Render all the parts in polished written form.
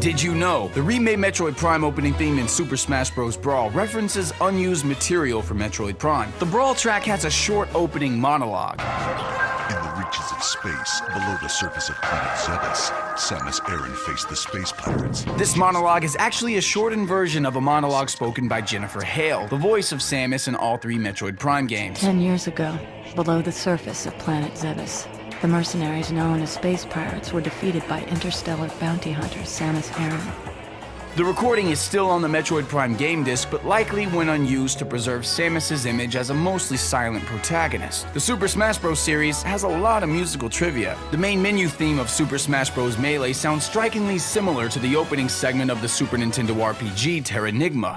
Did you know? The remade Metroid Prime opening theme in Super Smash Bros. Brawl references unused material for Metroid Prime. The Brawl track has a short opening monologue. In the reaches of space, below the surface of planet Zebes, Samus Aran faced the space pirates. This monologue is actually a shortened version of a monologue spoken by Jennifer Hale, the voice of Samus in all 3 Metroid Prime games. 10 years ago, below the surface of planet Zebes, the mercenaries known as space pirates were defeated by interstellar bounty hunter Samus Aran. The recording is still on the Metroid Prime game disc, but likely went unused to preserve Samus's image as a mostly silent protagonist. The Super Smash Bros. Series has a lot of musical trivia. The main menu theme of Super Smash Bros. Melee sounds strikingly similar to the opening segment of the Super Nintendo RPG Terranigma.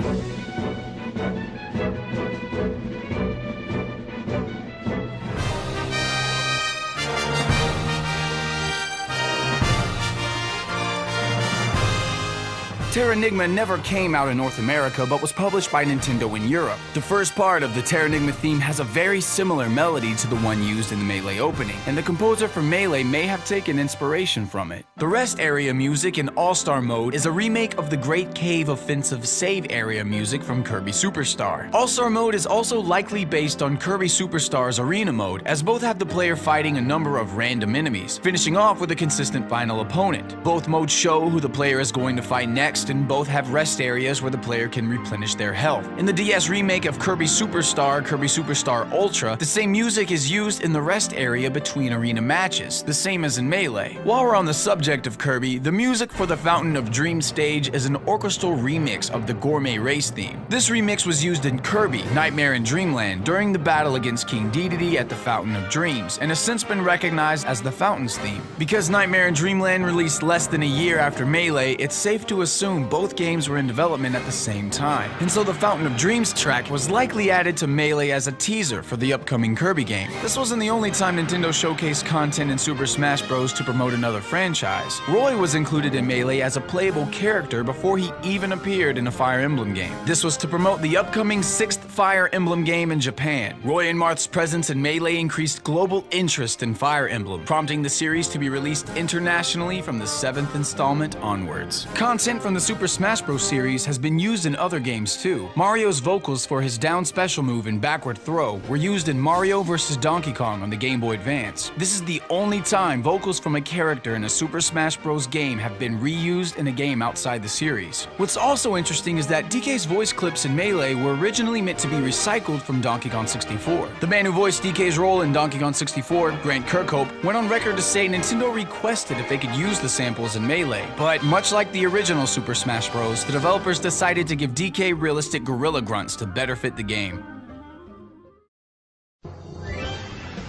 Terranigma never came out in North America, but was published by Nintendo in Europe. The first part of the Terranigma theme has a very similar melody to the one used in the Melee opening, and the composer for Melee may have taken inspiration from it. The rest area music in All-Star mode is a remake of the Great Cave Offensive save area music from Kirby Superstar. All-Star mode is also likely based on Kirby Superstar's Arena mode, as both have the player fighting a number of random enemies, finishing off with a consistent final opponent. Both modes show who the player is going to fight next, and both have rest areas where the player can replenish their health. In the DS remake of Kirby Superstar Ultra, the same music is used in the rest area between arena matches, the same as in Melee. While we're on the subject of Kirby, the music for the Fountain of Dreams stage is an orchestral remix of the Gourmet Race theme. This remix was used in Kirby Nightmare in Dreamland during the battle against King Dedede at the Fountain of Dreams, and has since been recognized as the Fountain's theme. Because Nightmare in Dreamland released less than a year after Melee, it's safe to assume both games were in development at the same time, and so the Fountain of Dreams track was likely added to Melee as a teaser for the upcoming Kirby game. This wasn't the only time Nintendo showcased content in Super Smash Bros. To promote another franchise. Roy was included in Melee as a playable character before he even appeared in a Fire Emblem game. This was to promote the upcoming 6th Fire Emblem game in Japan. Roy and Marth's presence in Melee increased global interest in Fire Emblem, prompting the series to be released internationally from the 7th installment onwards. Content from the Super Smash Bros. Series has been used in other games too. Mario's vocals for his down special move and backward throw were used in Mario vs. Donkey Kong on the Game Boy Advance. This is the only time vocals from a character in a Super Smash Bros. Game have been reused in a game outside the series. What's also interesting is that DK's voice clips in Melee were originally meant to be recycled from Donkey Kong 64. The man who voiced DK's role in Donkey Kong 64, Grant Kirkhope, went on record to say Nintendo requested if they could use the samples in Melee, but much like the original Super Smash Bros., the developers decided to give DK realistic gorilla grunts to better fit the game.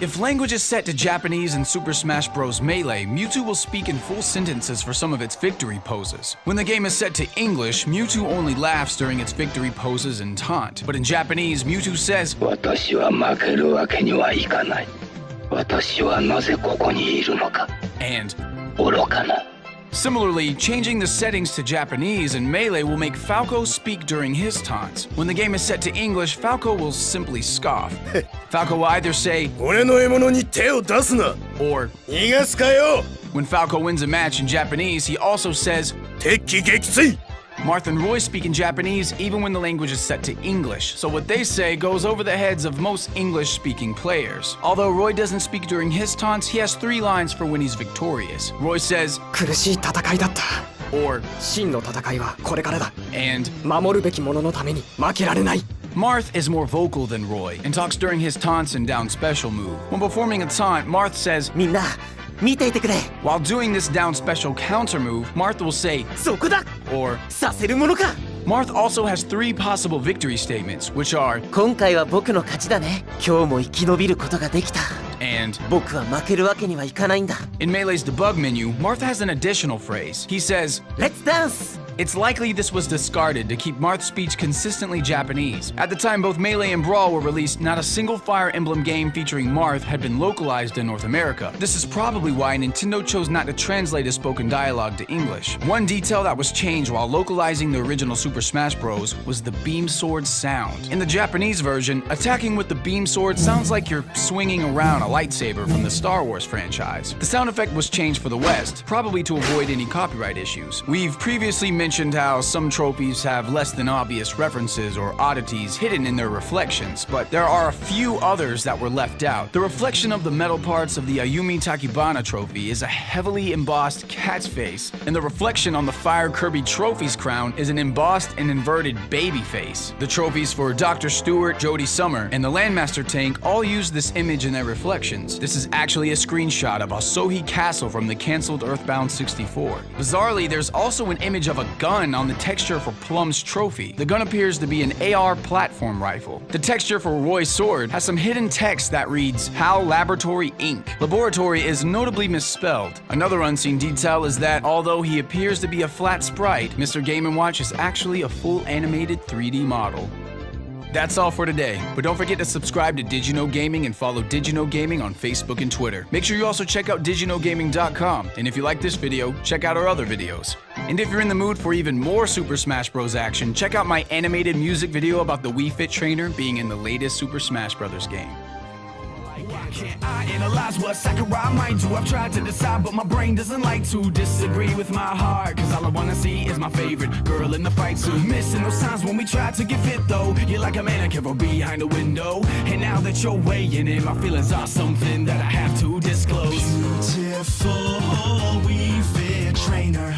If language is set to Japanese in Super Smash Bros. Melee, Mewtwo will speak in full sentences for some of its victory poses. When the game is set to English, Mewtwo only laughs during its victory poses and taunt. But in Japanese, Mewtwo says, "Watashi wa makeru wake ni wa ikanai. Watashi wa naze koko ni iru no ka?" and "Oroka na." Similarly, changing the settings to Japanese in Melee will make Falco speak during his taunts. When the game is set to English, Falco will simply scoff. Falco will either say, "Ore no emono ni te o dasu na," or, "Nigasu ka yo?" When Falco wins a match in Japanese, he also says, "Tekki gekitsui." Marth and Roy speak in Japanese even when the language is set to English, so what they say goes over the heads of most English-speaking players. Although Roy doesn't speak during his taunts, he has 3 lines for when he's victorious. Roy says, 苦しい戦いだった or 真の戦いはこれからだ and 守るべき者のために負けられない Marth is more vocal than Roy and talks during his taunts and down special move. When performing a taunt, Marth says, みんな見ていてくれ while doing this down special counter move, Marth will say, そこだ or させるものか Marth also has 3 possible victory statements, which are 今回は僕の勝ちだね今日も生き延びることができた and 僕は負けるわけにはいかないんだ In Melee's debug menu, Marth has an additional phrase. He says, Let's dance It's likely this was discarded to keep Marth's speech consistently Japanese. At the time both Melee and Brawl were released, not a single Fire Emblem game featuring Marth had been localized in North America. This is probably why Nintendo chose not to translate his spoken dialogue to English. One detail that was changed while localizing the original Super Smash Bros. Was the beam sword sound. In the Japanese version, attacking with the beam sword sounds like you're swinging around a lightsaber from the Star Wars franchise. The sound effect was changed for the West, probably to avoid any copyright issues. We've previously mentioned how some trophies have less than obvious references or oddities hidden in their reflections, but there are a few others that were left out. The reflection of the metal parts of the Ayumi Takibana trophy is a heavily embossed cat's face, and the reflection on the Fire Kirby Trophy's crown is an embossed and inverted baby face. The trophies for Dr. Stewart, Jodie Summer, and the Landmaster tank all use this image in their reflections. This is actually a screenshot of Asohi Castle from the cancelled Earthbound 64. Bizarrely, there's also an image of a gun on the texture for Plum's trophy. The gun appears to be an AR platform rifle. The texture for Roy's sword has some hidden text that reads, HAL Laboratory Inc. Laboratory is notably misspelled. Another unseen detail is that although he appears to be a flat sprite, Mr. Game & Watch is actually a full animated 3D model. That's all for today, but don't forget to subscribe to Did You Know Gaming and follow Did You Know Gaming on Facebook and Twitter. Make sure you also check out didyouknowgaming.com, and if you like this video, check out our other videos. And if you're in the mood for even more Super Smash Bros. Action, check out my animated music video about the Wii Fit trainer being in the latest Super Smash Bros. Game. Can't I analyze what Sakurai might do? I've tried to decide, but my brain doesn't like to disagree with my heart. Cause all I wanna see is my favorite girl in the fight suit. Missing those times when we tried to get fit though. You're like a mannequin from behind a window. And now that you're weighing in, my feelings are something that I have to disclose. Beautiful Wii Fit trainer.